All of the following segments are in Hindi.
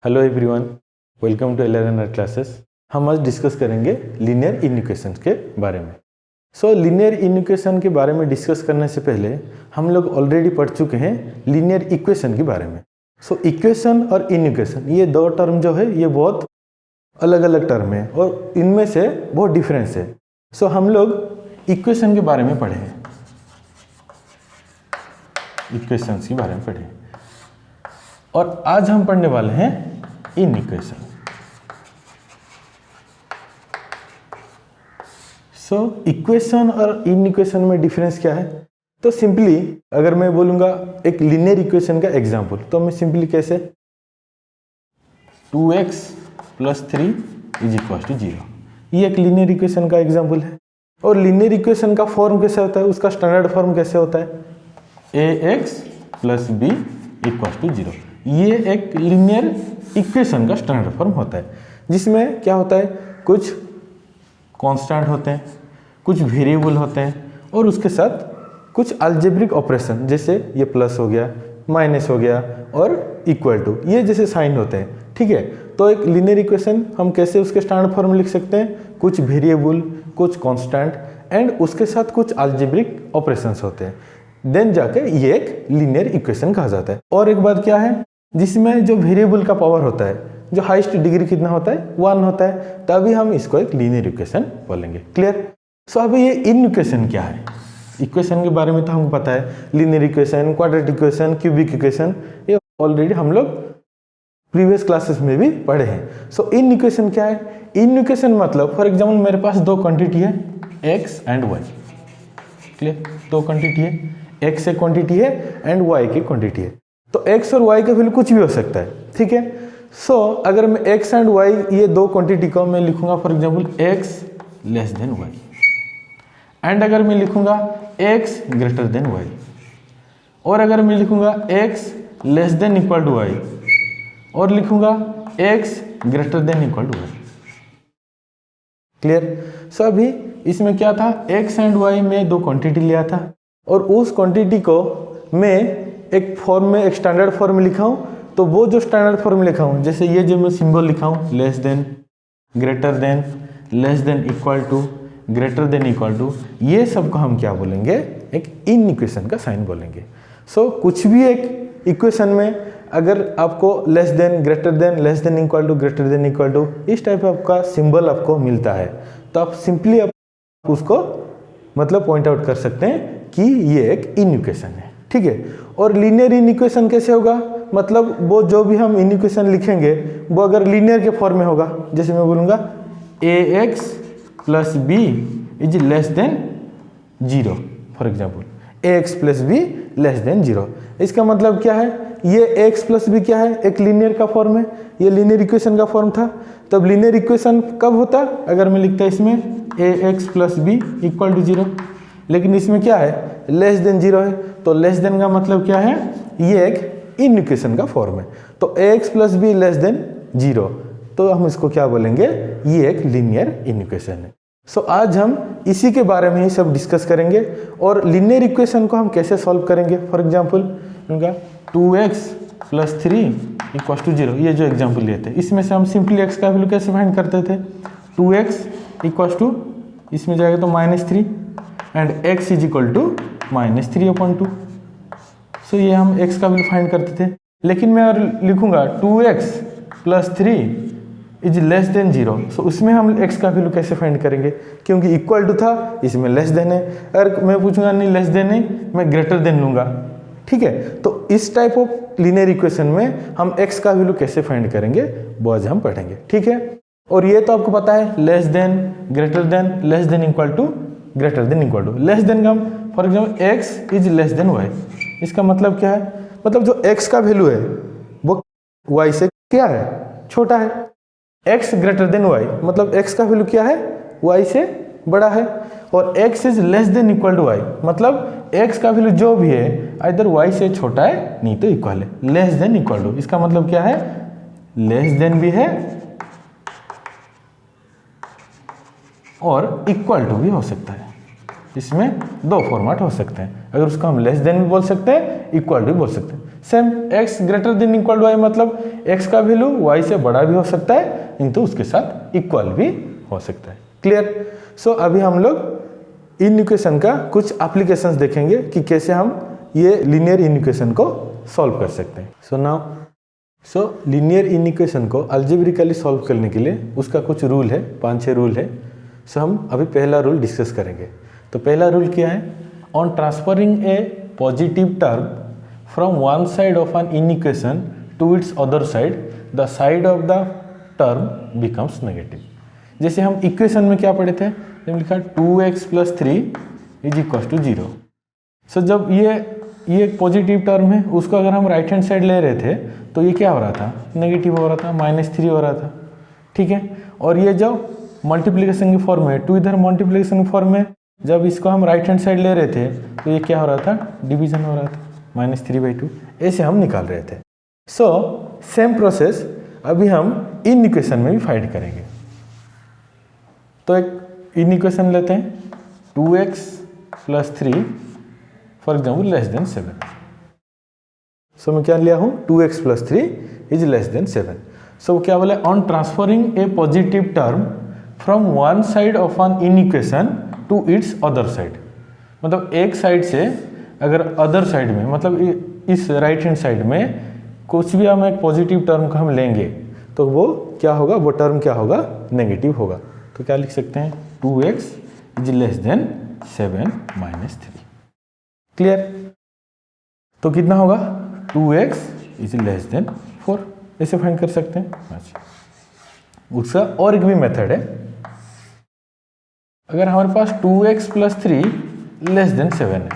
Hello everyone, welcome to LRNR classes. हम आज डिस्कस करेंगे लीनियर इक्वेशंस के बारे में। लीनियर इक्वेशन के बारे में डिस्कस करने से पहले हम लोग ऑलरेडी पढ़ चुके हैं लीनियर इक्वेशन के बारे में। इक्वेशन और इक्वेशन ये दो टर्म जो है ये बहुत अलग अलग टर्म है और इनमें से बहुत डिफरेंस है। हम लोग इक्वेशन के बारे में पढ़े हैं, इक्वेशंस के बारे में पढ़े और आज हम पढ़ने वाले हैं इन इक्वेशन। इक्वेशन और इन इक्वेशन में डिफरेंस क्या है? तो सिंपली अगर मैं बोलूंगा एक लीनियर इक्वेशन का एग्जांपल, तो मैं सिंपली कैसे 2x + 3 = 0, ये एक लीनियर इक्वेशन का एग्जांपल है। और लीनियर इक्वेशन का फॉर्म कैसे होता है, उसका स्टैंडर्ड फॉर्म कैसे होता है? ax + b = 0। ये एक लीनियर इक्वेशन का स्टैंडर्ड फॉर्म होता है, जिसमें क्या होता है, कुछ कांस्टेंट होते हैं, कुछ वेरिएबल होते हैं और उसके साथ कुछ अलजेब्रिक ऑपरेशन, जैसे ये प्लस हो गया, माइनस हो गया और इक्वल टू, ये जैसे साइन होते हैं। ठीक है, तो एक लीनियर इक्वेशन हम कैसे उसके स्टैंडर्ड फॉर्म लिख सकते हैं? कुछ वेरिएबल, कुछ कांस्टेंट एंड उसके साथ कुछ अलजेब्रिक ऑपरेशंस होते हैं, देन जाके ये एक लीनियर इक्वेशन कहा जाता है। और एक बात क्या है, जिसमें जो वेरिएबल का पावर होता है, जो हाईएस्ट डिग्री कितना होता है, 1 होता है, तभी हम इसको एक लीनियर इक्वेशन बोलेंगे। क्लियर? अभी ये इन इक्वेशन क्या है? इक्वेशन के बारे में तो हमको पता है, linear equation, quadratic equation, cubic equation, ये ऑलरेडी हम लोग प्रीवियस क्लासेस में भी पढ़े हैं। इन इक्वेशन क्या है? इन इक्वेशन मतलब फॉर एग्जाम्पल मेरे पास दो क्वांटिटी है x एंड y। क्लियर? दो क्वांटिटी है, x एक क्वांटिटी है एंड y की क्वांटिटी है। तो x और y का वैल्यू कुछ भी हो सकता है। ठीक है, अगर मैं x एंड y ये दो क्वांटिटी को मैं लिखूंगा for example x < y, and अगर मैं लिखूंगा x < y, और अगर मैं लिखूंगा x < y और लिखूंगा x < y। क्लियर? अभी इसमें क्या था, x एंड y में दो क्वांटिटी लिया था और उस क्वांटिटी को मैं एक फॉर्म में, एक स्टैंडर्ड फॉर्म में लिखा हूँ। तो वो जो स्टैंडर्ड फॉर्म लिखा हूँ, जैसे ये जो मैं सिंबल लिखा हूँ, less than, greater than, less than, equal to, greater than, equal to, ये सब को हम क्या बोलेंगे? एक इन इक्वेशन का साइन बोलेंगे। कुछ भी एक इक्वेशन में अगर आपको less than, greater than, less than, equal to, greater than, equal to, इस टाइप आपका सिंबल आपको मिलता है, तो आप सिंपली आप उसको मतलब पॉइंट आउट कर सकते हैं कि ये एक इन इक्वेशन है। ठीक है, और लीनियर इन इक्वेशन कैसे होगा? मतलब वो जो भी हम इन इक्वेशन लिखेंगे वो अगर लीनियर के फॉर्म में होगा, जैसे मैं बोलूँगा ax + b < 0, for example ax + b < 0। इसका मतलब क्या है? ये x + b क्या है? एक लीनियर का फॉर्म है, ये लीनियर इक्वेशन का फॉर्म था। तब लीनियर इक्वेशन कब होता? अगर मैं लिखता इसमें ax + b = 0, लेकिन इसमें क्या है, लेस देन 0 है। तो लेस देन का मतलब क्या है? ये एक इन इक्वेशन का फॉर्म है। तो ax + b < 0, तो हम इसको क्या बोलेंगे? ये एक लीनियर इन इक्वेशन है। आज हम इसी के बारे में ही सब डिस्कस करेंगे और लीनियर इक्वेशन को हम कैसे सॉल्व करेंगे। फॉर एग्जांपल उनका 2x + 3 = 0, ये जो एग्जांपल लिए थे, इसमें से हम सिंपली x का वैल्यू कैसे फाइंड करते थे? 2x = इसमें जाएगा तो -3 एंड x = -3/2। ये हम x का वैल्यू फाइंड करते थे। लेकिन मैं अगर लिखूंगा 2x + 3 < 0, उसमें हम x का वैल्यू कैसे फाइंड करेंगे? क्योंकि इक्वल टू था, इसमें लेस देन है। अगर मैं पूछूंगा नहीं लेस देन है, मैं ग्रेटर देन लूंगा। ठीक है, तो इस टाइप ऑफ लीनियर इक्वेशन में हम x का वैल्यू कैसे फाइंड करेंगे वो आज हम पढ़ेंगे। ठीक है, और ये तो आपको पता है, less than, greater than, less than, equal to, greater than, equal to. Less than का फॉर एग्जाम्पल x < y, इसका मतलब क्या है? मतलब जो x का वैल्यू है वो y से क्या है? छोटा है। x < y मतलब x का वैल्यू क्या है? y से बड़ा है। और x < y मतलब x का वैल्यू जो भी है इधर y से छोटा है, नहीं तो इक्वल है। लेस देन, इक्वल टू, इसका मतलब क्या है? लेस देन भी है और इक्वल टू भी हो सकता है। इसमें दो फॉर्मेट हो सकते हैं, अगर उसको हम लेस देन भी बोल सकते हैं, इक्वल टू भी बोल सकते हैं। Same x greater than equal to y मतलब x का वैल्यू y से बड़ा भी हो सकता है, नहीं तो उसके साथ इक्वल भी हो सकता है। क्लियर? सो अभी हम लोग इन इक्वेशन का कुछ एप्लीकेशंस देखेंगे कि कैसे हम ये लीनियर इन इक्वेशन को सॉल्व कर सकते हैं। सो लीनियर इन इक्वेशन को अलजेब्रिकली सॉल्व करने के लिए उसका कुछ रूल है, 5-6 रूल है। सो हम अभी पहला रूल डिस्कस करेंगे। तो पहला रूल क्या है? On transferring a positive term from one side of an inequation to its other side, the side of the term becomes negative. जैसे हम इक्वेशन में क्या पढ़े थे, जब लिखा 2x + 3 = 0। सो जब ये पॉजिटिव टर्म है, उसको अगर हम राइट हैंड साइड ले रहे थे तो ये क्या हो रहा था? नेगेटिव हो रहा था, -3 हो रहा था। ठीक है, और ये जब मल्टीप्लिकेशन की फॉर्म है, 2 इधर मल्टीप्लिकेशन की फॉर्म है, जब इसको हम राइट हैंड साइड ले रहे थे तो ये क्या हो रहा था? डिवीजन हो रहा था, -3/2 ऐसे हम निकाल रहे थे। सो सेम प्रोसेस अभी हम इन इक्वेशन में भी फाइंड करेंगे। तो एक इन इक्वेशन लेते हैं, 2x + 3 फॉर एग्जाम्पल <7। सो मैं क्या लिया हूँ? 2x + 3 = 7। सो क्या बोला? On transferring a positive term from one side of an inequation to its other side, मतलब एक साइड से अगर अदर साइड में, मतलब इस राइट हैंड साइड में कुछ भी हम एक पॉजिटिव टर्म को हम लेंगे तो वो क्या होगा? वो टर्म क्या होगा? नेगेटिव होगा। तो क्या लिख सकते हैं? 2x > 7 - 3। क्लियर? तो कितना होगा? 2x > 4 ऐसे फाइंड कर सकते हैं। अच्छा, उसका और एक भी मेथड है। अगर हमारे पास 2x + 3 < 7 है,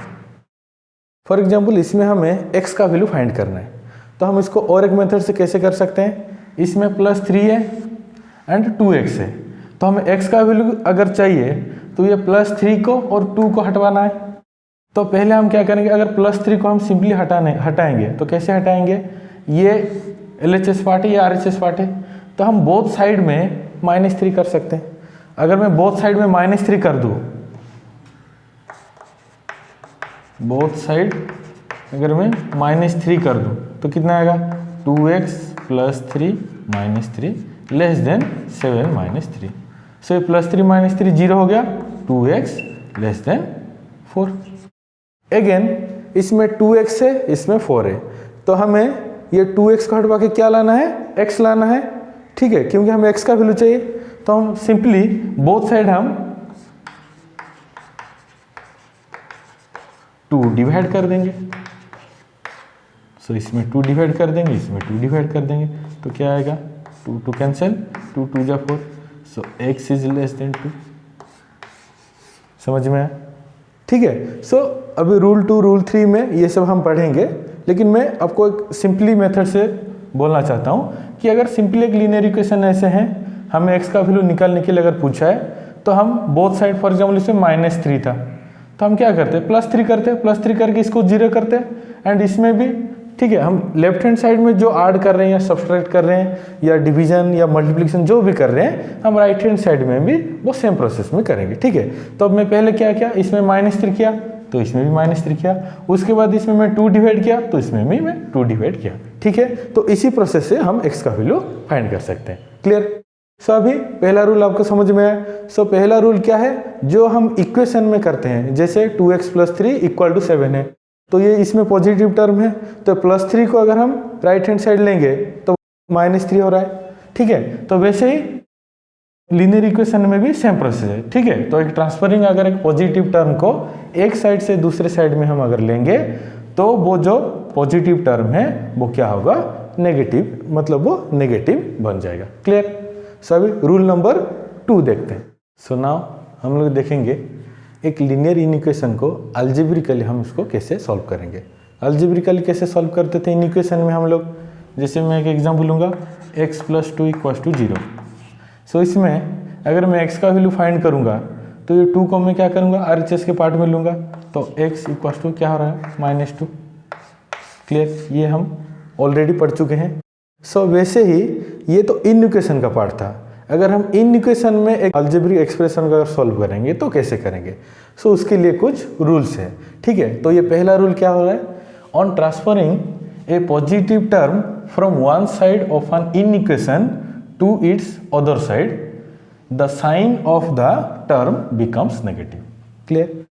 फॉर एग्जाम्पल इसमें हमें x का वैल्यू फाइंड करना है, तो हम इसको और एक मेथड से कैसे कर सकते हैं? इसमें +3 है एंड 2x है, तो हमें x का वैल्यू अगर चाहिए तो ये +3 को और 2 को हटवाना है। तो पहले हम क्या करेंगे? अगर +3 को हम सिंपली हटाएंगे तो कैसे हटाएंगे? ये LHS पार्ट है, ये RHS पार्ट है, तो हम बोथ साइड में -3 कर सकते हैं। अगर मैं बोथ साइड में -3 कर दूँ, बोथ साइड अगर मैं -3 कर दूँ तो कितना आएगा? 2x + 3 - 3 < 7 - 3। सो ये +3 - 3 0 हो गया, 2x < 4। अगेन इसमें 2x है, इसमें 4 है, तो हमें ये 2x को हटवा के क्या लाना है? x लाना है। ठीक है, क्योंकि हमें x का वैल्यू चाहिए, तो हम सिंपली बोथ साइड हम 2 डिवाइड कर देंगे। सो इसमें 2 डिवाइड कर देंगे, इसमें 2 डिवाइड कर देंगे, तो क्या आएगा? 2 कैंसिल, 2 2 = 4। सो x < 2। समझ में आया? ठीक है। सो अभी रूल 2 रूल 3 में ये सब हम पढ़ेंगे, लेकिन मैं आपको एक सिंपली मेथड से बोलना चाहता हूँ कि अगर सिंपली एक लीनियर इक्वेशन ऐसे हैं, हमें x का वैल्यू निकालने के लिए अगर पूछा है, तो हम बोथ साइड फॉर एग्जाम्पल इसमें -3 था, तो हम क्या करते हैं? +3 करते हैं, +3 करके इसको 0 करते हैं। एंड इसमें भी ठीक है, हम लेफ्ट हैंड साइड में जो ऐड कर रहे हैं या सब्सट्रैक्ट कर रहे हैं या डिवीजन या मल्टीप्लिकेशन जो भी कर रहे हैं, हम राइट हैंड साइड में भी वो सेम प्रोसेस में करेंगे। ठीक है, तो अब मैं पहले क्या किया? इसमें -3 किया तो इसमें भी -3 किया, उसके बाद इसमें मैं 2 डिवाइड किया तो इसमें भी मैं 2 डिवाइड किया। ठीक है, तो इसी प्रोसेस से हम x का वैल्यू फाइंड कर सकते हैं। क्लियर? सो अभी पहला रूल आपको समझ में आया। सो पहला रूल क्या है? जो हम इक्वेशन में करते हैं, जैसे 2x + 3 = 7 है, तो ये इसमें पॉजिटिव टर्म है, तो +3 को अगर हम राइट हैंड साइड लेंगे तो -3 हो रहा है। ठीक है, तो वैसे ही लीनियर इक्वेशन में भी सेम प्रोसेस है। ठीक है, तो एक ट्रांसफरिंग अगर एक पॉजिटिव टर्म को एक साइड से दूसरे साइड में हम अगर लेंगे तो वो जो पॉजिटिव टर्म है वो क्या होगा? नेगेटिव, मतलब वो नेगेटिव बन जाएगा। क्लियर? सभी रूल नंबर 2 देखते हैं। सो नाउ हम लोग देखेंगे एक लीनियर इन इक्वेशन को अलजेब्रिकली हम इसको कैसे सॉल्व करेंगे। अलजेब्रिकली कैसे सॉल्व करते थे इन इक्वेशन में हम लोग? जैसे मैं एक एग्जांपल लूँगा, x + 2 = 0। सो इसमें अगर मैं x का वैल्यू फाइंड करूँगा तो ये 2 को मैं क्या करूँगा? RHS के पार्ट में लूँगा, तो x = क्या हो रहा है? -2। क्लियर? ये हम ऑलरेडी पढ़ चुके हैं। सो वैसे ही ये तो इन इक्वेशन का पार्ट था। अगर हम इन इक्वेशन में एक अलजेब्रिक एक्सप्रेशन का अगर सॉल्व करेंगे तो कैसे करेंगे? सो उसके लिए कुछ रूल्स हैं। ठीक है, तो ये पहला रूल क्या हो रहा है? On transferring a positive term from one side of an inequation to its other side, the sign of the term becomes negative. Clear?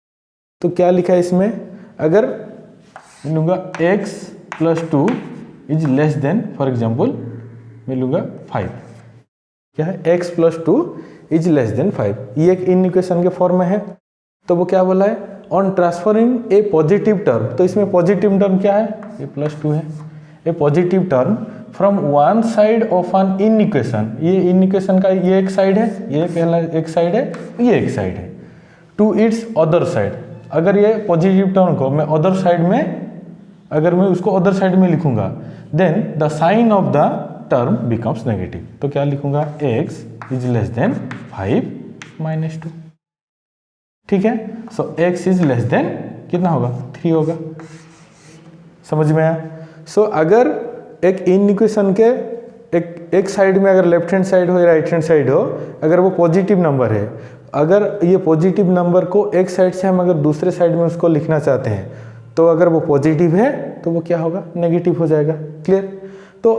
तो क्या लिखा है इसमें, अगर मैं लूँगा x + 2 is less then, for example मैं लूँगा 5, क्या है x + 2 इज लेस देन 5, ये एक इनइक्वेशन के फॉर्म में है। तो वो क्या बोला है, on transferring a positive term, तो इसमें पॉजिटिव टर्म क्या है, ये +2 है, a positive term from one side of an inequation, ये इनइक्वेशन का ये एक साइड है, ये पहला एक साइड है, ये एक साइड है, टू इट्स अदर साइड। अगर ये पॉजिटिव टर्म को मैं अदर साइड में, अगर मैं उसको अदर साइड में लिखूंगा, then the sign of the term becomes negative. तो क्या लिखूंगा, x इज लेस देन 5 - 2। ठीक है, सो x इज लेस देन कितना होगा, 3 होगा। समझ में आया? सो अगर एक इनइक्वेशन के एक साइड में अगर लेफ्ट हैंड साइड हो या राइट हैंड साइड हो, अगर वो पॉजिटिव नंबर है, अगर ये पॉजिटिव नंबर को एक साइड से हम अगर दूसरे साइड में उसको लिखना चाहते हैं, तो अगर वो पॉजिटिव है तो वो क्या होगा, नेगेटिव हो जाएगा। क्लियर? तो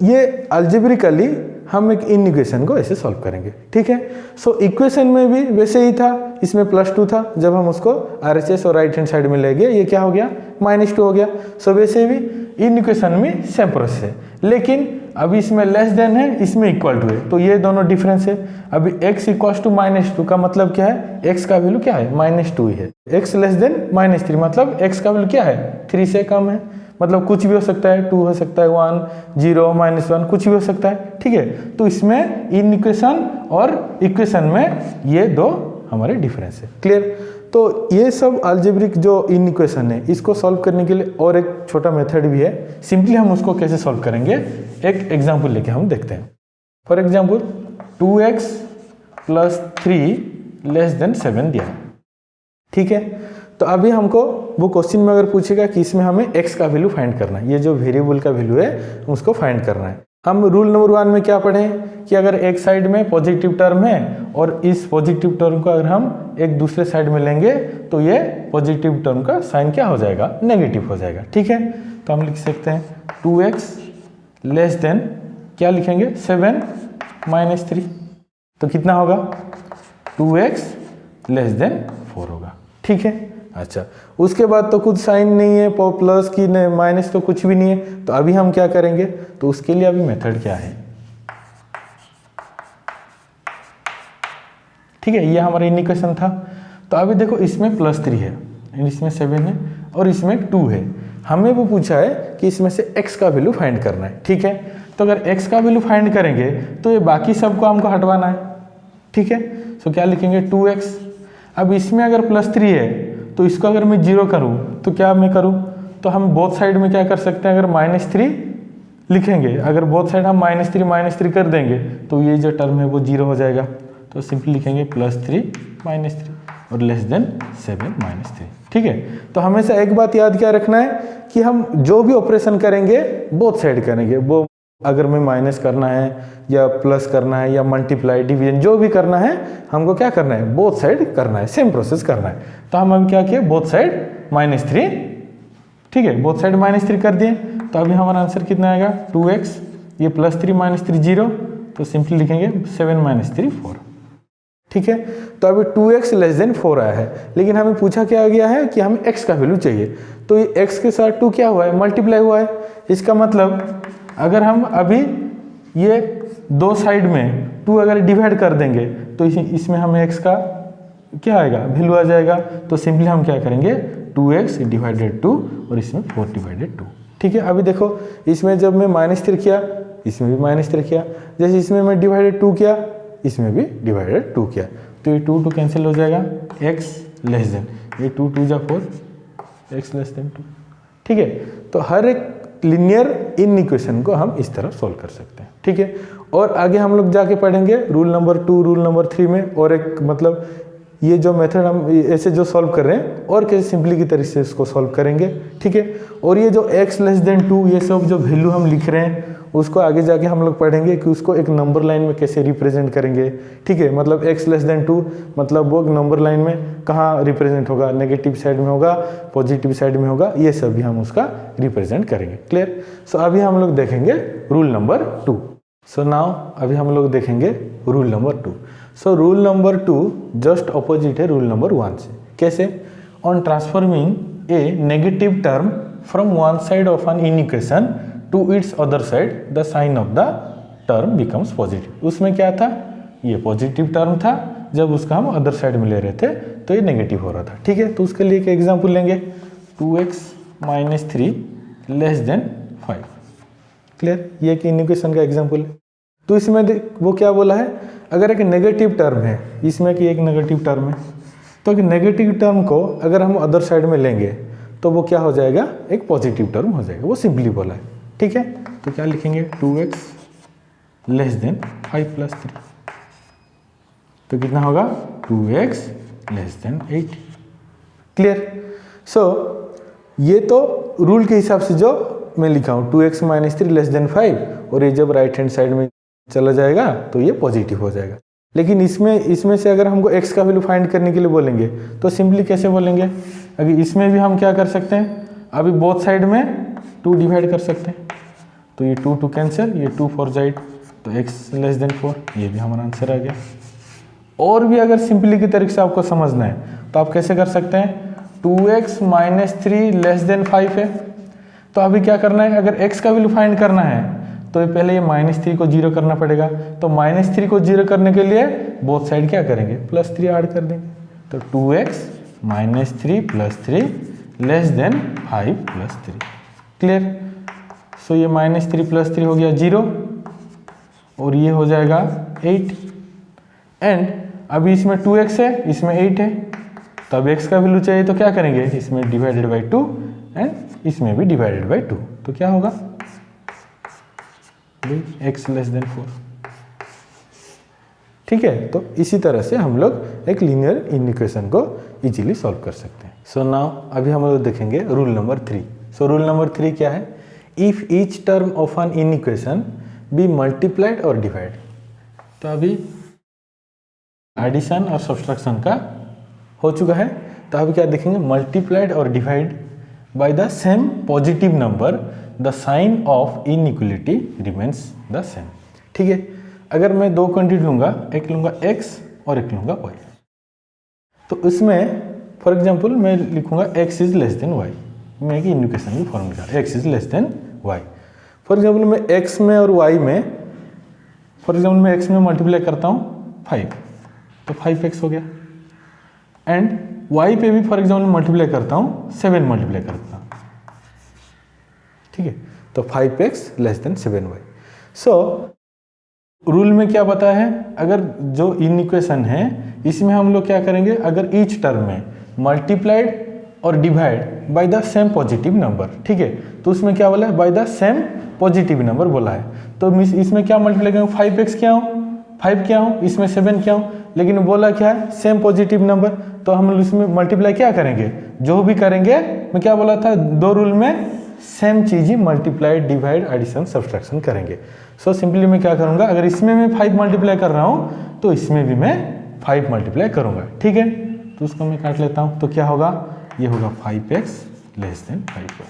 ये अलजेब्रिकली हम एक इक्वेशन को ऐसे सॉल्व करेंगे। ठीक है, सो इक्वेशन में भी वैसे ही था, इसमें +2 था, जब हम उसको RHS और राइट हैंड साइड में ले गए, ये क्या हो गया, -2 हो गया। सो वैसे भी इन इक्वेशन में सेम प्रोसेस है, लेकिन अभी इसमें लेस देन है, इसमें इक्वल टू है, तो ये दोनों डिफरेंस है। अभी x = -2 का मतलब क्या है, x का वैल्यू क्या है, -2 ही है। x लेस देन -3 मतलब x का वैल्यू क्या है, 3 से कम है, मतलब कुछ भी हो सकता है, 2 हो सकता है, 1, 0, -1 कुछ भी हो सकता है। ठीक है, तो इसमें इन इक्वेशन और इक्वेशन में ये दो हमारे डिफरेंस है। क्लियर? तो ये सब अलजेब्रिक जो इन इक्वेशन है, इसको सॉल्व करने के लिए और एक छोटा मेथड भी है। सिंपली हम उसको कैसे सॉल्व करेंगे, एक एग्जांपल लेके हम देखते हैं। For example 2x + 3 less than 7 दिया है। ठीक है, तो अभी हमको वो क्वेश्चन में अगर पूछेगा कि इसमें हमें x का वैल्यू फाइंड करना है, ये जो वेरिएबल का वैल्यू है उसको फाइंड करना है। हम रूल नंबर 1 में क्या पढ़े कि अगर एक साइड में पॉजिटिव टर्म है और इस पॉजिटिव टर्म को अगर हम एक दूसरे साइड में लेंगे, तो ये पॉजिटिव टर्म का साइन क्या हो जाएगा, नेगेटिव हो जाएगा। ठीक है, तो हम लिख सकते हैं 2x लेस देन, क्या लिखेंगे, 7 - 3, तो कितना होगा, 2x लेस देन 4 होगा। ठीक है, अच्छा, उसके बाद तो कुछ साइन नहीं है, प्लस की माइनस तो कुछ भी नहीं है, तो अभी हम क्या करेंगे, तो उसके लिए अभी मेथड क्या है। ठीक है, ये हमारा इक्वेशन था। तो अभी देखो इसमें +3 है, इसमें 7 है और इसमें 2 है। हमें वो पूछा है कि इसमें से x का वैल्यू फाइंड करना है। ठीक है, तो अगर x का वैल्यू फाइंड करेंगे तो ये बाकी सबको हमको हटवाना है। ठीक है, तो क्या लिखेंगे, 2x। अब इसमें अगर +3 है तो इसको अगर मैं 0 करूं तो क्या मैं करूं, तो हम बोथ साइड में क्या कर सकते हैं, अगर -3 लिखेंगे, अगर बोथ साइड हम -3 कर देंगे तो ये जो टर्म है वो 0 हो जाएगा। तो सिंपली लिखेंगे +3 -3 और लेस देन 7 -3। ठीक है, तो हमेशा एक बात याद क्या रखना है कि हम जो भी ऑपरेशन करेंगे बोथ साइड करेंगे। वो अगर में माइनस करना है या प्लस करना है या मल्टीप्लाई, डिवीजन, जो भी करना है हमको क्या करना है, बोथ साइड करना है, सेम प्रोसेस करना है। तो हम अभी क्या किए, बोथ साइड -3। ठीक है, बोथ साइड -3 कर दिए, तो अभी हमारा आंसर कितना आएगा, 2x, ये +3 - 3 0, तो सिंपली लिखेंगे 7 - 3 4। ठीक है, तो अभी 2x लेस देन 4 आया है, लेकिन हमें पूछा क्या गया है कि हमें x का वैल्यू चाहिए। तो ये x के साथ 2 क्या हुआ है, मल्टीप्लाई हुआ है। इसका मतलब अगर हम अभी ये दो साइड में 2 अगर डिवाइड कर देंगे तो इसमें हमें x का क्या आएगा, वैल्यू आ जाएगा। तो सिंपली हम क्या करेंगे, 2x / 2 और इसमें 4 / 2। ठीक है, अभी देखो इसमें जब मैं -3 किया, इसमें भी -3 किया, जैसे इसमें मैं /2 किया, इसमें भी /2 किया, तो ये 2 कैंसिल हो जाएगा, x लेस देन, ये 2 2 जा 4, x लेस देन 2। ठीक है, तो हर एक लीनियर इन इक्वेशन को हम इस तरह सॉल्व कर सकते हैं। ठीक है, और आगे हम लोग जाके पढ़ेंगे रूल नंबर 2, रूल नंबर 3 में, और एक मतलब ये जो मेथड हम ऐसे जो सॉल्व कर रहे हैं और कैसे सिंपली की तरीके से इसको सॉल्व करेंगे। ठीक है, और ये जो x लेस देन 2, ये सब जो वैल्यू हम लिख रहे हैं उसको आगे जाके हम लोग पढ़ेंगे कि उसको एक नंबर लाइन में कैसे रिप्रेजेंट करेंगे। ठीक है, मतलब x लेस देन 2 मतलब वो नंबर लाइन में कहाँ रिप्रेजेंट होगा, नेगेटिव साइड में होगा, पॉजिटिव साइड में होगा, ये सब भी हम उसका रिप्रेजेंट करेंगे। क्लियर। सो अभी हम लोग देखेंगे रूल नंबर 2। सो नाउ अभी हम लोग देखेंगे rule number 2। So rule number 2 just opposite है रूल नंबर 1 से। कैसे? On transforming a negative term from one side of an equation to its other side the sign of the term becomes positive. उसमें क्या था, ये पॉजिटिव टर्म था, जब उसका हम अदर साइड में ले रहे थे तो ये नेगेटिव हो रहा था। ठीक है, तो उसके लिए एक एग्जांपल लेंगे, 2x - 3 लेस देन 5। क्लियर, ये एक इक्वेशन का एग्जांपल है। तो इसमें वो क्या बोला है, अगर एक नेगेटिव टर्म है, इसमें कि एक नेगेटिव टर्म है, तो एक नेगेटिव टर्म को अगर हम अदर साइड में लेंगे तो वो क्या हो जाएगा, एक पॉजिटिव टर्म हो जाएगा। वो सिंपली बोला है। ठीक है, तो क्या लिखेंगे, 2x लेस देन 5 + 3, तो कितना होगा, 2x लेस देन 8। क्लियर। सो ये तो रूल के हिसाब से जो मैं लिखा हूँ 2x - 3 लेस देन 5, और ये जब राइट हैंड साइड में चला जाएगा तो ये पॉजिटिव हो जाएगा। लेकिन इसमें से अगर हमको x का वैल्यू फाइंड करने के लिए बोलेंगे तो सिंपली कैसे बोलेंगे, अगर इसमें भी हम क्या कर सकते हैं, अभी बोथ साइड में 2 डिवाइड कर सकते हैं, तो ये 2 कैंसिल, ये 2 4 जाइड, तो x लेस देन 4, ये भी हमारा आंसर आ गया। और भी अगर सिंपली की तरीके से आपको समझना है तो आप कैसे कर सकते हैं, 2x - 3 लेस देन 5 है, तो अभी क्या करना है, अगर x का वैल्यू फाइंड करना है तो पहले ये -3 को 0 करना पड़ेगा। तो -3 को 0 करने के लिए बोथ साइड क्या करेंगे, +3 ऐड कर देंगे, तो 2x - 3 + 3 लेस देन 5 + 3। क्लियर। सो ये -3 + 3 हो गया 0, और ये हो जाएगा 8। एंड अभी इसमें 2x है, इसमें 8 है, तो अब x का वैल्यू चाहिए तो क्या करेंगे, इसमें डिवाइडेड बाई 2 एंड इसमें भी डिवाइडेड बाई 2, तो क्या होगा, x लेस देन 4। ठीक है, तो इसी तरह से हम लोग एक लीनियर इक्वेशन को इजीली सॉल्व कर सकते हैं। सो नाउ अभी हम लोग देखेंगे rule number 3। So rule number 3 क्या है, if each term of an equation be multiplied और डिवाइड। तो अभी एडिशन और सब्सट्रैक्शन का हो चुका है, तो अभी क्या देखेंगे, मल्टीप्लाइड और divide by the same positive number the sign of inequality remains the same. ठीक है, अगर मैं 2 क्वांटिटी लूंगा, एक लूंगा x और एक लूंगा y, तो इसमें फॉर एग्जांपल मैं लिखूंगा x is less than y, मैं एक इक्वेशन की फॉर्म लिखा, x is less than y। For example मैं x में और y में, फॉर एग्जांपल मैं x में मल्टीप्लाई करता हूँ 5, तो 5x हो गया, एंड y पे भी फॉर एग्जांपल मल्टीप्लाई करता हूँ 7 मल्टीप्लाई करता हूँ। ठीक है, तो 5x less than 7y। So rule में क्या बताया है, अगर जो इक्वेशन है इसमें हम लोग क्या करेंगे, अगर ईच टर्म में मल्टीप्लाइड और divide by the same positive number. ठीक है, तो उसमें क्या बोला है, bye the same positive number बोला है, तो इसमें क्या मल्टीप्लाई करूँ, 5x क्या हूँ, 5 क्या हूँ, इसमें 7 क्या हूँ, लेकिन बोला क्या है, सेम पॉजिटिव नंबर, तो हम लोग इसमें मल्टीप्लाई क्या करेंगे, जो भी करेंगे, मैं क्या बोला था, 2 रूल में सेम चीज ही मल्टीप्लाइड, डिवाइड, एडिशन, सब्सट्रैक्शन करेंगे। सो सिंपली मैं क्या करूंगा, अगर इसमें मैं 5 मल्टीप्लाई कर रहा हूं तो इसमें भी मैं 5 मल्टीप्लाई करूंगा। ठीक है, तो उसको मैं काट लेता हूं, तो क्या होगा, ये होगा 5x लेस देन 5y।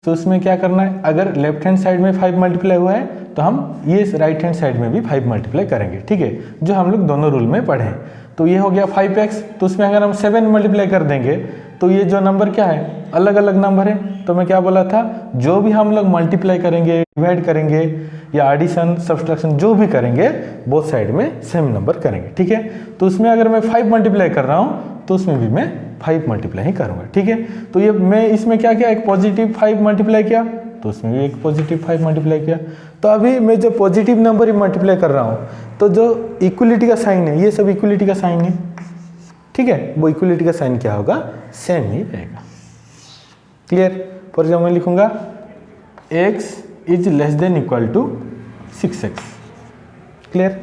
तो उसमें क्या करना है, अगर लेफ्ट हैंड साइड में 5 मल्टीप्लाई हुआ है तो हम ये राइट हैंड साइड में भी 5 मल्टीप्लाई करेंगे। ठीक है, जो हम लोग दोनों रूल में पढ़े। तो ये हो गया 5x, तो उसमें अगर हम 7 मल्टीप्लाई कर देंगे तो ये जो नंबर क्या है, अलग अलग नंबर है। तो मैं क्या बोला था, जो भी हम लोग मल्टीप्लाई करेंगे, डिवाइड करेंगे या एडिशन, सब्सट्रैक्शन जो भी करेंगे, बोथ साइड में सेम नंबर करेंगे। ठीक है, तो उसमें अगर मैं 5 मल्टीप्लाई कर रहा हूँ तो उसमें भी मैं 5 मल्टीप्लाई ही करूँगा। ठीक है, तो ये मैं इसमें क्या किया, एक पॉजिटिव 5 मल्टीप्लाई किया, तो उसमें भी एक पॉजिटिव 5 मल्टीप्लाई किया। तो अभी मैं जो पॉजिटिव नंबर ही मल्टीप्लाई कर रहा हूँ, तो जो इक्वलिटी का साइन है, ये सब इक्वलिटी का साइन है। ठीक है, वो इक्वलिटी का साइन क्या होगा, सेम ही रहेगा। क्लियर। फॉर एग्जाम्पल मैं लिखूंगा x is less than equal to 6x। Clear,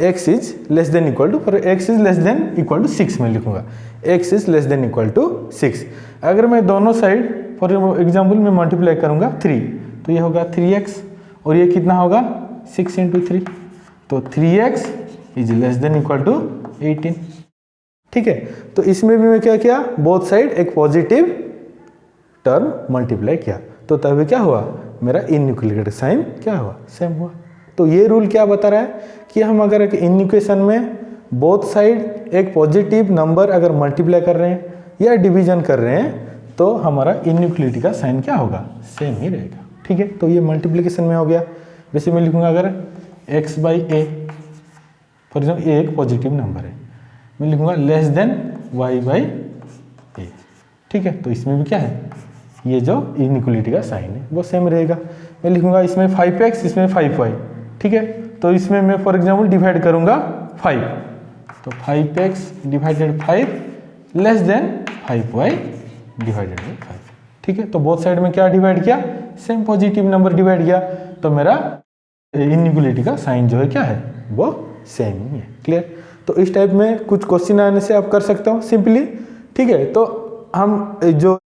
x is less than equal to, पर x is less than equal to 6 में लिखूंगा, x is less than equal to 6। अगर मैं दोनों साइड फॉर एग्जाम्पल में मल्टीप्लाई करूंगा 3, तो ये होगा 3x, और ये कितना होगा 6 इंटू 3, तो 3x is less than equal to 18। ठीक है, तो इसमें भी मैं क्या किया, बोथ साइड एक पॉजिटिव टर्म मल्टीप्लाई किया, तो तभी क्या हुआ, मेरा इनइक्वालिटी साइन क्या हुआ, सेम हुआ। तो ये रूल क्या बता रहा है कि हम अगर एक इक्वेशन में बोथ साइड एक पॉजिटिव नंबर अगर मल्टीप्लाई कर रहे हैं या डिवीजन कर रहे हैं तो हमारा इनइक्वालिटी का साइन क्या होगा, सेम ही रहेगा। ठीक है, तो ये मल्टीप्लिकेशन में हो गया। वैसे मैं लिखूंगा अगर x by a, for example a एक पॉजिटिव नंबर है, मैं लिखूंगा less than y by a. ठीक है, तो इसमें भी क्या है, ये जो इनइक्वालिटी का साइन है वो सेम रहेगा। मैं लिखूंगा इसमें 5x, इसमें 5y। ठीक है, तो इसमें मैं फॉर एग्जाम्पल डिवाइड करूंगा 5, तो 5x divided 5 less than 5y divided by 5। ठीक है, तो बोथ साइड में क्या डिवाइड किया, सेम पॉजिटिव नंबर डिवाइड किया, तो मेरा इनइक्वालिटी का साइन जो है क्या है, वो सेम ही है। क्लियर। तो इस टाइप में कुछ क्वेश्चन आने से आप कर सकते हो सिंपली। ठीक है, तो हम जो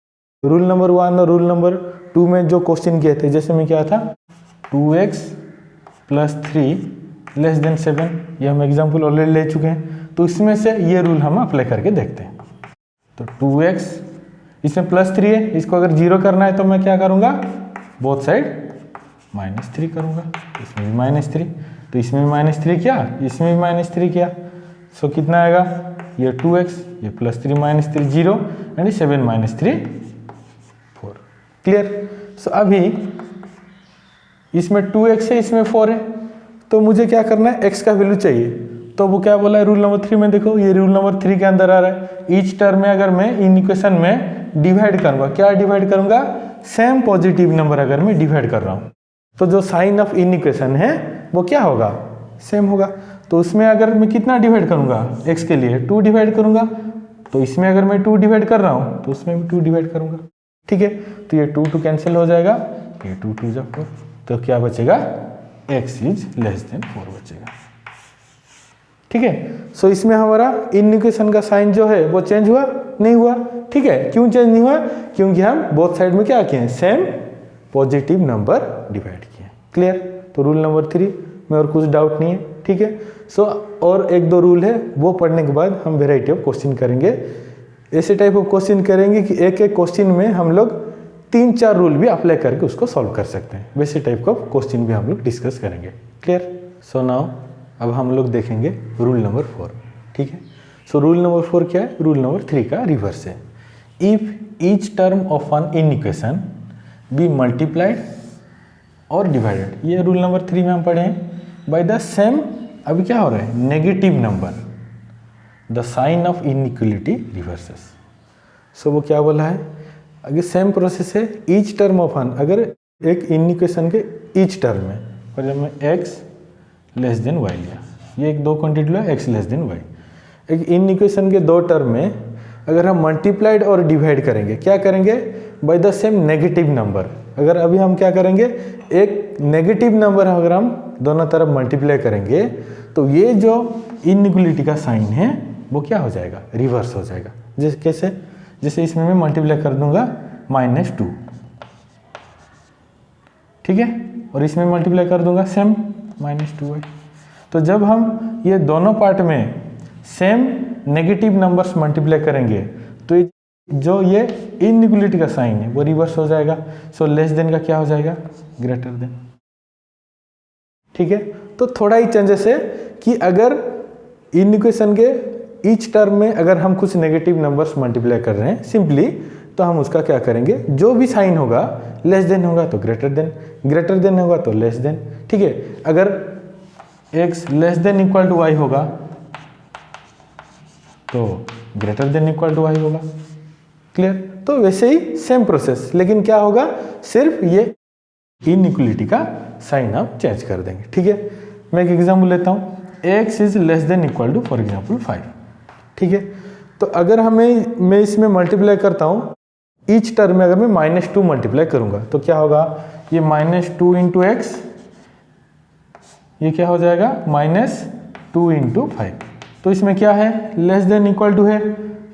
रूल नंबर 1 और रूल नंबर 2 में जो क्वेश्चन किए थे, जैसे मैं क्या था 2x प्लस 3 लेस देन 7, ये हम एग्जाम्पल ऑलरेडी ले चुके हैं, तो इसमें से ये रूल हम अप्लाई करके देखते हैं। तो 2x, इसमें प्लस 3 है, इसको अगर 0 करना है तो मैं क्या करूँगा, बोथ साइड -3 करूँगा, इसमें भी -3, तो इसमें भी -3 किया, इसमें भी -3 किया, सो कितना आएगा, ये 2x, ये प्लस 3 -3 0 एंड 7 -3 4। क्लियर। सो अभी इसमें 2x है, इसमें 4 है, तो मुझे क्या करना है, x का वैल्यू चाहिए। तो वो क्या बोला है रूल नंबर 3 में, देखो ये रूल नंबर 3 के अंदर आ रहा है, ईच टर्म में अगर मैं इन इक्वेशन में डिवाइड करूंगा, क्या डिवाइड करूंगा, सेम पॉजिटिव नंबर अगर मैं डिवाइड कर रहा हूं तो जो साइन ऑफ इन इक्वेशन है वो क्या होगा, सेम होगा। तो उसमें अगर मैं कितना डिवाइड करूंगा, x के लिए 2 डिवाइड करूंगा, तो इसमें अगर मैं 2 डिवाइड कर रहा हूं तो उसमें भी 2 डिवाइड करूंगा। ठीक है, तो ये 2 कैंसिल हो जाएगा, ये 2 2 जा 4, तो क्या बचेगा, x इज लेस देन 4 बचेगा। ठीक है, सो इसमें हमारा इन इक्वेशन का साइन जो है वो चेंज हुआ, नहीं हुआ। ठीक है, क्यों चेंज नहीं हुआ, क्योंकि हम बोथ साइड में क्या किए हैं, सेम पॉजिटिव नंबर डिवाइड किए। क्लियर। तो रूल नंबर 3 में और कुछ डाउट नहीं है। ठीक है, सो और 1-2 रूल है, वो पढ़ने के बाद हम वेराइटी ऑफ क्वेश्चन करेंगे। ऐसे टाइप ऑफ क्वेश्चन करेंगे कि एक एक क्वेश्चन में हम लोग 3-4 रूल भी अप्लाई करके उसको सॉल्व कर सकते हैं। वैसे टाइप का क्वेश्चन भी हम लोग डिस्कस करेंगे। क्लियर। सो नाउ अब हम लोग देखेंगे रूल नंबर 4। ठीक है, सो रूल नंबर 4 क्या है, रूल नंबर 3 का रिवर्स है। If each term of an equation be multiplied और डिवाइडेड, ये रूल नंबर 3 में हम पढ़े हैं, बाय द सेम, अभी क्या हो रहा है, negative number, the sign of inequality reverses. So वो क्या बोला है, अगर सेम प्रोसेस है, ईच टर्म ऑफ एन, अगर एक इक्वेशन के ईच टर्म में, for example x less than y लिया, ये एक 2 क्वांटिटी लो, x लेस देन y, एक इन इक्वेशन के 2 टर्म में अगर हम मल्टीप्लाइड और डिवाइड करेंगे, क्या करेंगे, bye the same negative number. अगर अभी हम क्या करेंगे, एक नेगेटिव नंबर अगर हम दोनों तरफ मल्टीप्लाई करेंगे तो ये जो इनइक्वालिटी का साइन है वो क्या हो जाएगा, रिवर्स हो जाएगा। जैसे कैसे, जैसे इसमें मैं मल्टीप्लाई कर दूंगा -2, ठीक है, और इसमें मल्टीप्लाई कर दूंगा सेम -2y। तो जब हम ये दोनों पार्ट में सेम नेगेटिव नंबर्स मल्टीप्लाई करेंगे तो जो ये इनइक्वालिटी का साइन है वो रिवर्स हो जाएगा। सो लेस देन का क्या हो जाएगा, ग्रेटर देन। ठीक है, तो थोड़ा ही चेंजेस है कि अगर इन इक्वेशन के ईच टर्म में अगर हम कुछ नेगेटिव नंबर्स मल्टीप्लाई कर रहे हैं सिंपली, तो हम उसका क्या करेंगे, जो भी साइन होगा, लेस देन होगा तो ग्रेटर देन, ग्रेटर देन होगा तो लेस देन। ठीक है, अगर x less than equal to y होगा तो greater than equal to y होगा। क्लियर। तो वैसे ही सेम प्रोसेस, लेकिन क्या होगा, सिर्फ ये इनइक्वालिटी का साइन आप चेंज कर देंगे। ठीक है, मैं एक एग्जांपल लेता हूँ, x is less than equal to for example 5। ठीक है, तो अगर मैं इसमें मल्टीप्लाई करता हूँ, ईच टर्म में अगर मैं -2 मल्टीप्लाई करूंगा तो क्या होगा, ये -2 इंटू एक्स, ये क्या हो जाएगा, -2 इंटू 5। तो इसमें क्या है, लेस देन इक्वल टू है,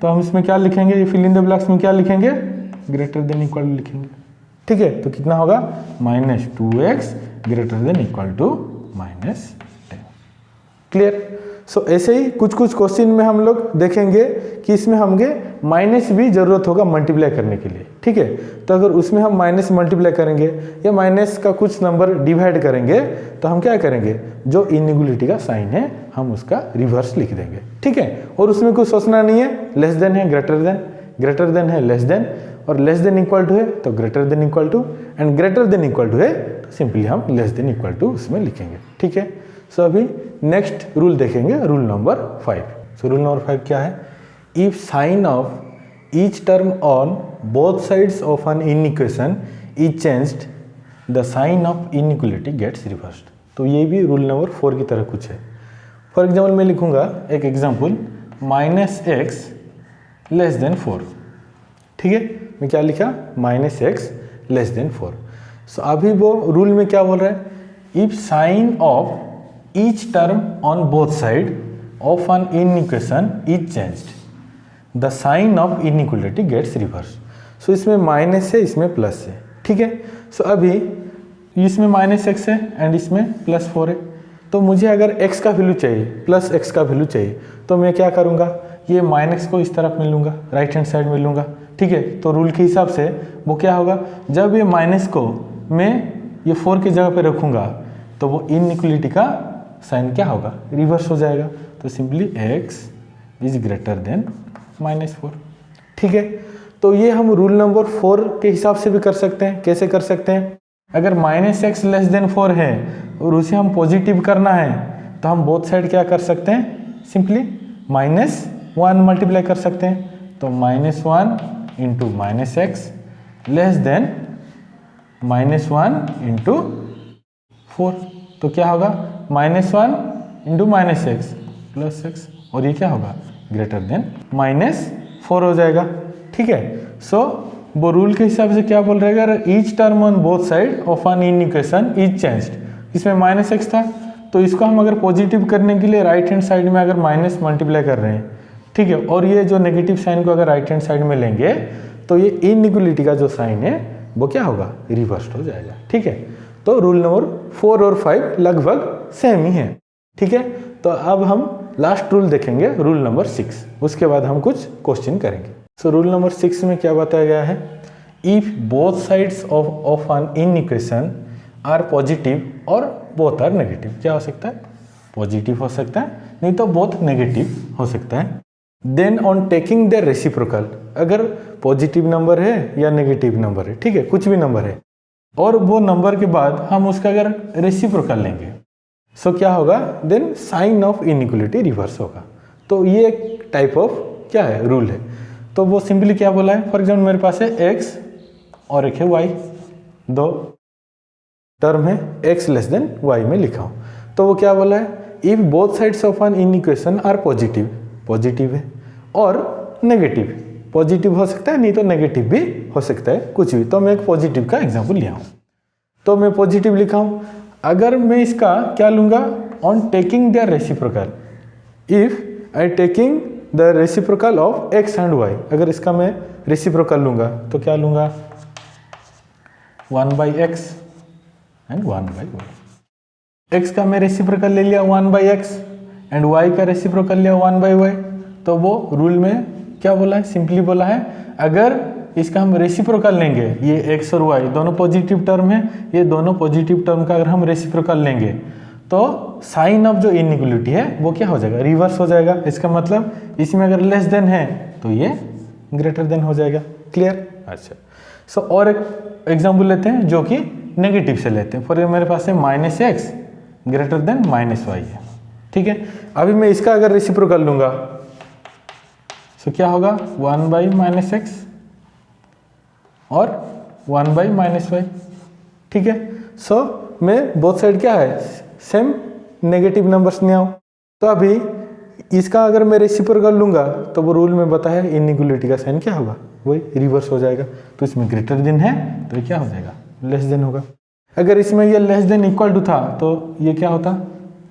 तो हम इसमें क्या लिखेंगे, ये फिल इन द ब्लैक्स में क्या लिखेंगे, ग्रेटर देन इक्वल टू लिखेंगे। ठीक है, तो कितना होगा, -2x greater than equal to -10। Clear. So ऐसे ही कुछ कुछ क्वेश्चन में हम लोग देखेंगे कि इसमें हमें माइनस भी जरूरत होगा मल्टीप्लाई करने के लिए, ठीक है। तो अगर उसमें हम माइनस मल्टीप्लाई करेंगे या माइनस का कुछ नंबर डिवाइड करेंगे तो हम क्या करेंगे, जो इनइक्वलिटी का साइन है हम उसका रिवर्स लिख देंगे, ठीक है। और उसमें कुछ सोचना नहीं है, लेस देन है ग्रेटर देन है लेस देन, और लेस देन इक्वल टू है तो greater than equal to, and greater than equal to है तो सिंपली हम लेस देन इक्वल टू उसमें लिखेंगे, ठीक है। सो अभी नेक्स्ट रूल देखेंगे, rule number 5। So rule number 5 क्या है, if sign of each term on both sides of an inequation is changed the sign of inequality gets reversed. तो ये भी रूल नंबर 4 की तरह कुछ है। फॉर एग्जाम्पल मैं लिखूंगा एक एग्जाम्पल, -x लेस देन 4, ठीक है। मैं क्या लिखा, -x लेस देन 4। सो अभी वो रूल में क्या बोल रहा है, if sign of each term on both side of an inequation is changed the sign of inequality gets reverse. So इसमें माइनस है, इसमें प्लस है, ठीक है। सो अभी इसमें -x है एंड इसमें +4 है, तो मुझे अगर x का वैल्यू चाहिए प्लस x का वैल्यू चाहिए तो मैं क्या करूँगा, ये माइनस को इस तरफ में लूँगा, राइट हैंड साइड में लूँगा, ठीक है। तो रूल के हिसाब से वो क्या होगा, जब ये माइनस को मैं ये 4 की जगह पे रखूँगा तो वो इनइक्वलिटी का साइन क्या होगा, रिवर्स हो जाएगा। तो simply x is greater than -4, ठीक है। तो ये हम रूल नंबर 4 के हिसाब से भी कर सकते हैं। कैसे कर सकते हैं, अगर -x लेस देन 4 है और उसे हम पॉजिटिव करना है तो हम बोथ साइड क्या कर सकते हैं, सिंपली -1 मल्टीप्लाई कर सकते हैं। तो -1 into -x less then -1 into 4, तो क्या होगा, -1 इंटू -x प्लस x, और ये क्या होगा, ग्रेटर देन -4 हो जाएगा, ठीक है। सो वो रूल के हिसाब से क्या बोल रहे हैं, अगर each term on both side of an inequation is changed, इसमें -x था तो इसको हम अगर पॉजिटिव करने के लिए राइट हैंड साइड में अगर माइनस मल्टीप्लाई कर रहे हैं, ठीक है, और ये जो नेगेटिव साइन को अगर राइट हैंड साइड में लेंगे तो ये इनइक्वलिटी का जो साइन है वो क्या होगा, रिवर्स हो जाएगा, ठीक है। तो रूल नंबर 4 और 5 लगभग सेम ही है, ठीक है। तो अब हम लास्ट रूल देखेंगे, रूल नंबर 6, उसके बाद हम कुछ क्वेश्चन करेंगे। सो रूल नंबर 6 में क्या बताया गया है, if both sides of an inequation are positive और बोथ आर नेगेटिव, क्या हो सकता है, पॉजिटिव हो सकता है, नहीं तो बोथ नेगेटिव हो सकता है। Then on taking the reciprocal, अगर पॉजिटिव नंबर है या नेगेटिव नंबर है, ठीक है, कुछ भी नंबर है, और वो नंबर के बाद हम उसका अगर रेसिप्रोकल लेंगे सो क्या होगा, then sign of inequality reverse होगा। तो ये एक टाइप ऑफ क्या है, रूल है। तो वो सिंपली क्या बोला है, फॉर एग्जाम्पल मेरे पास है x और एक है y, दो टर्म है, x लेस देन y में लिखा हूँ। तो वो क्या बोला है, if both sides of an inequation are positive, positive है, और नेगेटिव, पॉजिटिव हो सकता है नहीं तो नेगेटिव भी हो सकता है, कुछ भी। तो मैं एक पॉजिटिव का एग्जांपल लिया हूँ, तो मैं पॉजिटिव लिखा हूँ। अगर मैं इसका क्या लूँगा, on taking the reciprocal, if I taking the reciprocal of x and y, अगर इसका मैं रेसिप्रोकल लूँगा तो क्या लूँगा, 1/x एंड 1/y। x का मैं रेसिप्रोकल ले लिया 1/x एंड y का रेसिप्रोकल लिया 1/y। तो वो रूल में क्या बोला है, सिंपली बोला है अगर इसका हम रेसिप्रोकल लेंगे, ये x और y दोनों पॉजिटिव टर्म है, ये दोनों पॉजिटिव टर्म का अगर हम रेसिप्रोकल लेंगे तो साइन ऑफ जो इनइक्वलिटी है वो क्या हो जाएगा, रिवर्स हो जाएगा। इसका मतलब इसमें अगर लेस देन है तो ये ग्रेटर देन हो जाएगा, क्लियर। अच्छा, सो और एक एग्जाम्पल लेते हैं जो कि नेगेटिव से लेते हैं। फॉर मेरे पास है -x ग्रेटर देन -y है, ठीक है। अभी मैं इसका अगर रेसिप्रोकल लूँगा तो क्या होगा, 1/-x और 1/-y, ठीक है। सो मैं बोथ साइड क्या है, सेम नेगेटिव नंबर्स ले आऊँ। तो अभी इसका अगर मैं रेसिप्रोकल लूँगा तो वो रूल में बताया है इनइक्वलिटी का साइन क्या होगा, वही रिवर्स हो जाएगा। तो इसमें ग्रेटर देन है तो ये क्या हो जाएगा, लेस देन होगा। अगर इसमें ये लेस देन इक्वल टू था तो ये क्या होता,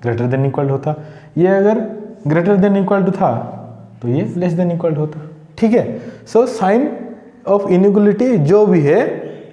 ग्रेटर देन इक्वल होता। ये अगर ग्रेटर देन इक्वल टू था तो ये लेस देन इक्वल होता, ठीक है। सो साइन ऑफ इनइक्वलिटी जो भी है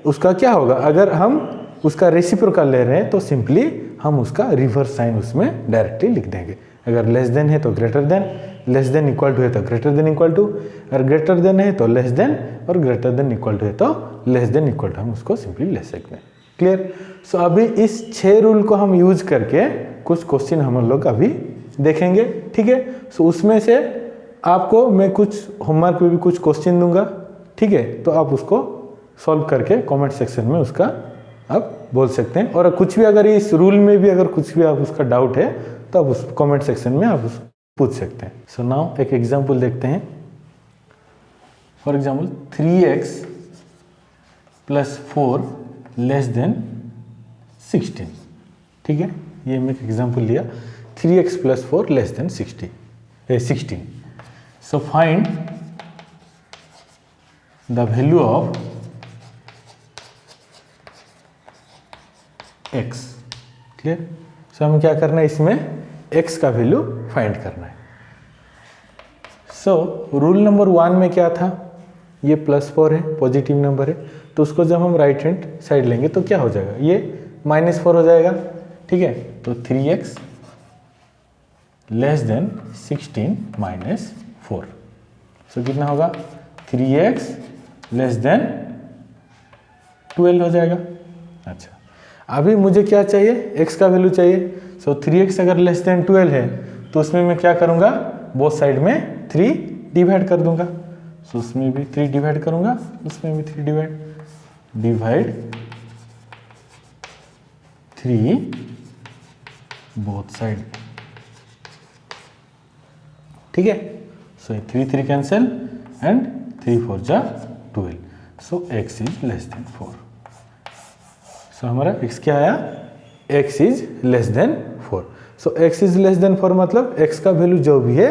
उसका क्या होगा, अगर हम उसका रेसिप्रोकल ले रहे हैं तो सिंपली हम उसका रिवर्स साइन उसमें डायरेक्टली लिख देंगे। अगर लेस देन है तो greater than, less than equal to है तो ग्रेटर देन इक्वल टू, अगर ग्रेटर देन है तो लेस देन, और ग्रेटर देन इक्वल टू है तो लेस देन इक्वल टू, हम उसको सिंपली ले सकते हैं। क्लियर। सो अभी इस 6 रूल को हम यूज करके कुछ क्वेश्चन हम लोग अभी देखेंगे, ठीक है। सो उसमें से आपको मैं कुछ होमवर्क में भी कुछ क्वेश्चन दूंगा, ठीक है, तो आप उसको सॉल्व करके कमेंट सेक्शन में उसका आप बोल सकते हैं। और कुछ भी अगर इस रूल में भी अगर कुछ भी आप उसका डाउट है तो आप उस कमेंट सेक्शन में आप उसको पूछ सकते हैं। सो नाउ एक एग्जांपल देखते हैं। For example 3x + 4 less than 16, ठीक है। ये मैं एक एग्जांपल लिया, 3x + 4 less than 16। So find the value of x। Clear. So हमें क्या करना है, इसमें x का वैल्यू फाइंड करना है। सो रूल नंबर 1 में क्या था, ये +4 है, पॉजिटिव नंबर है, तो उसको जब हम राइट हैंड साइड लेंगे तो क्या हो जाएगा, ये -4 हो जाएगा, ठीक है। तो 3x लेस देन 16 - 4, सो कितना होगा, 3x लेस देन 12 हो जाएगा। अच्छा, अभी मुझे क्या चाहिए, x का वैल्यू चाहिए। सो 3x अगर लेस देन 12 है तो उसमें मैं क्या करूँगा, बोथ साइड में 3 डिवाइड कर दूंगा। सो उसमें भी 3 डिवाइड करूँगा, उसमें भी 3 डिवाइड 3 बोथ साइड, ठीक है। सो 3 कैंसिल एंड 3 4 जा 12, सो x इज लेस देन 4। सो हमारा x क्या आया, x is less then 4। So x is less then 4 मतलब x का वैल्यू जो भी है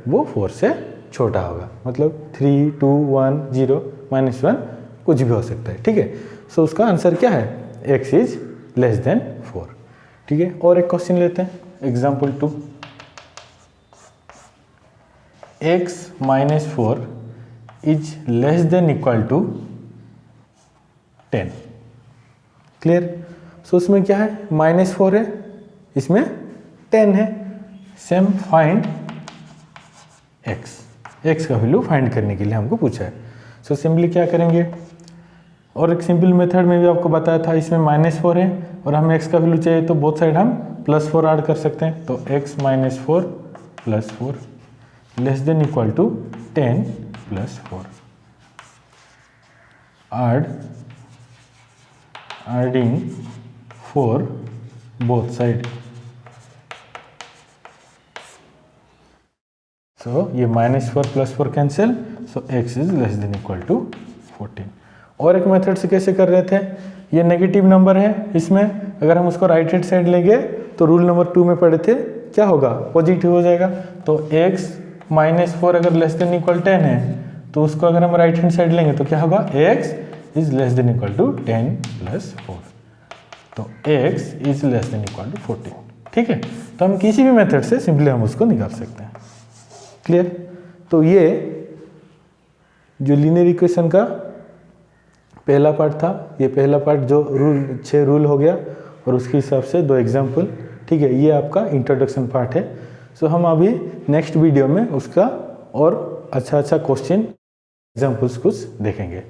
वो 4 से छोटा होगा, मतलब 3 2 1 0 -1 कुछ भी हो सकता है, ठीक है। सो उसका आंसर क्या है, x इज लेस देन 4, ठीक है। और एक क्वेश्चन लेते हैं, example 2, x - 4 is less than equal to 10। Clear. So उसमें क्या है, -4 है, इसमें 10 है। सेम फाइंड x का वैल्यू फाइंड करने के लिए हमको पूछा है। सो सिंपली क्या करेंगे, और एक सिंपल मेथड में भी आपको बताया था, इसमें -4 है और हमें x का वैल्यू चाहिए तो बोथ साइड हम +4 ऐड कर सकते हैं। तो x - 4 + 4 less than equal to 10 + 4, adding 4 both side। So ये -4 + 4 cancel, so x is less than equal to 14। और एक मेथड से कैसे कर रहे थे, ये नेगेटिव नंबर है, इसमें अगर हम उसको राइट हैंड साइड लेंगे तो रूल नंबर 2 में पढ़े थे, क्या होगा, पॉजिटिव हो जाएगा। तो x - 4 अगर लेस देन इक्वल 10 है तो उसको अगर हम राइट हैंड साइड लेंगे तो क्या होगा, x is less than equal to 10 + 4, तो x is less than equal to 14, ठीक है। तो हम किसी भी मेथड से सिंपली हम उसको निकाल सकते हैं। क्लियर। तो ये जो लीनियर इक्वेशन का पहला पार्ट था, ये पहला पार्ट जो 6 रूल हो गया और उसके हिसाब से 2 एग्जाम्पल, ठीक है। ये आपका इंट्रोडक्शन पार्ट है। सो हम अभी नेक्स्ट वीडियो में उसका और अच्छा क्वेश्चन एग्जाम्पल्स कुछ देखेंगे।